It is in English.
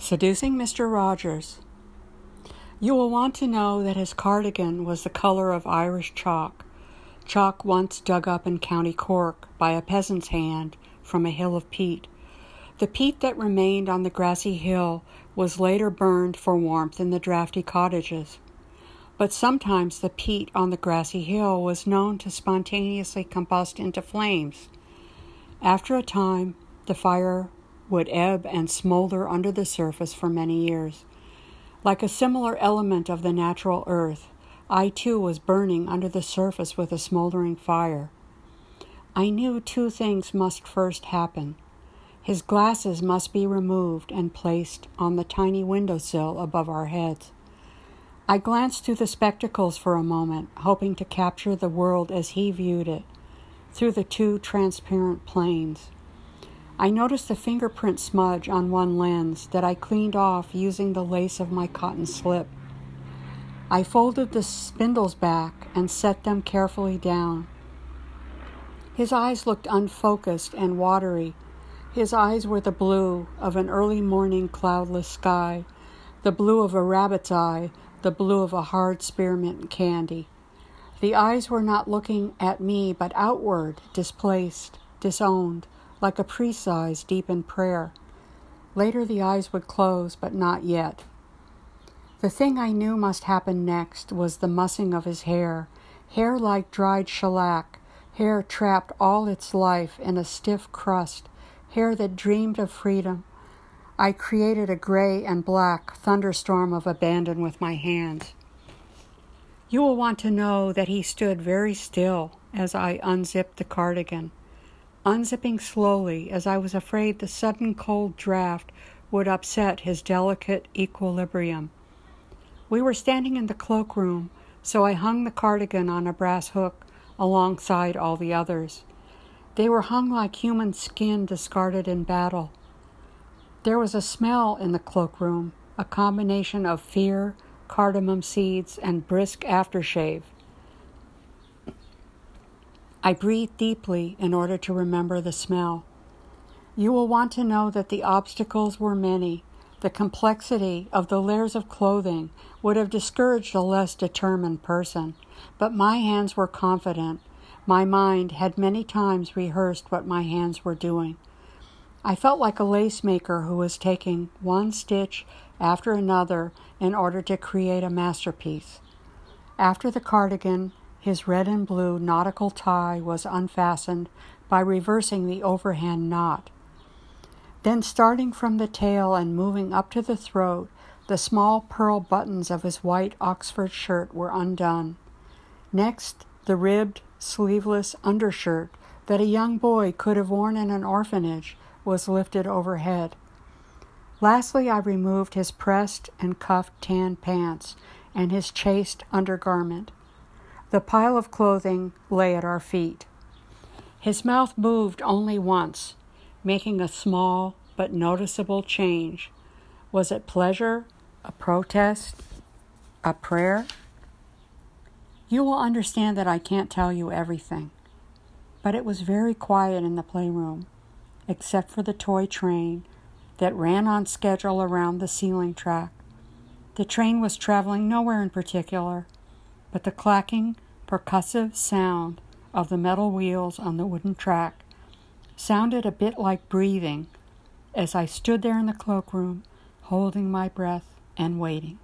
Seducing Mr. Rogers. You will want to know that his cardigan was the color of Irish chalk once dug up in County Cork by a peasant's hand from a hill of peat. The peat that remained on the grassy hill was later burned for warmth in the drafty cottages. But sometimes the peat on the grassy hill was known to spontaneously combust into flames. After a time, the fire would ebb and smolder under the surface for many years. Like a similar element of the natural earth, I too was burning under the surface with a smoldering fire. I knew two things must first happen. His glasses must be removed and placed on the tiny windowsill above our heads. I glanced through the spectacles for a moment, hoping to capture the world as he viewed it, through the two transparent planes. I noticed a fingerprint smudge on one lens that I cleaned off using the lace of my cotton slip. I folded the spindles back and set them carefully down. His eyes looked unfocused and watery. His eyes were the blue of an early morning cloudless sky, the blue of a rabbit's eye, the blue of a hard spearmint candy. The eyes were not looking at me, but outward, displaced, disowned, like a priest's eyes deep in prayer. Later the eyes would close, but not yet. The thing I knew must happen next was the mussing of his hair like dried shellac, hair trapped all its life in a stiff crust, hair that dreamed of freedom. I created a gray and black thunderstorm of abandon with my hands. You will want to know that he stood very still as I unzipped the cardigan, unzipping slowly as I was afraid the sudden cold draft would upset his delicate equilibrium. We were standing in the cloakroom, so I hung the cardigan on a brass hook alongside all the others. They were hung like human skin discarded in battle. There was a smell in the cloakroom, a combination of fear, cardamom seeds, and brisk aftershave. I breathed deeply in order to remember the smell. You will want to know that the obstacles were many. The complexity of the layers of clothing would have discouraged a less determined person, but my hands were confident. My mind had many times rehearsed what my hands were doing. I felt like a lace maker who was taking one stitch after another in order to create a masterpiece. After the cardigan, his red and blue nautical tie was unfastened by reversing the overhand knot. Then, starting from the tail and moving up to the throat, the small pearl buttons of his white Oxford shirt were undone. Next, the ribbed, sleeveless undershirt that a young boy could have worn in an orphanage was lifted overhead. Lastly, I removed his pressed and cuffed tan pants and his chaste undergarment. The pile of clothing lay at our feet. His mouth moved only once, making a small but noticeable change. Was it pleasure, a protest, a prayer? You will understand that I can't tell you everything, but it was very quiet in the playroom, except for the toy train that ran on schedule around the ceiling track. The train was traveling nowhere in particular, but the clacking, percussive sound of the metal wheels on the wooden track sounded a bit like breathing as I stood there in the cloakroom, holding my breath and waiting.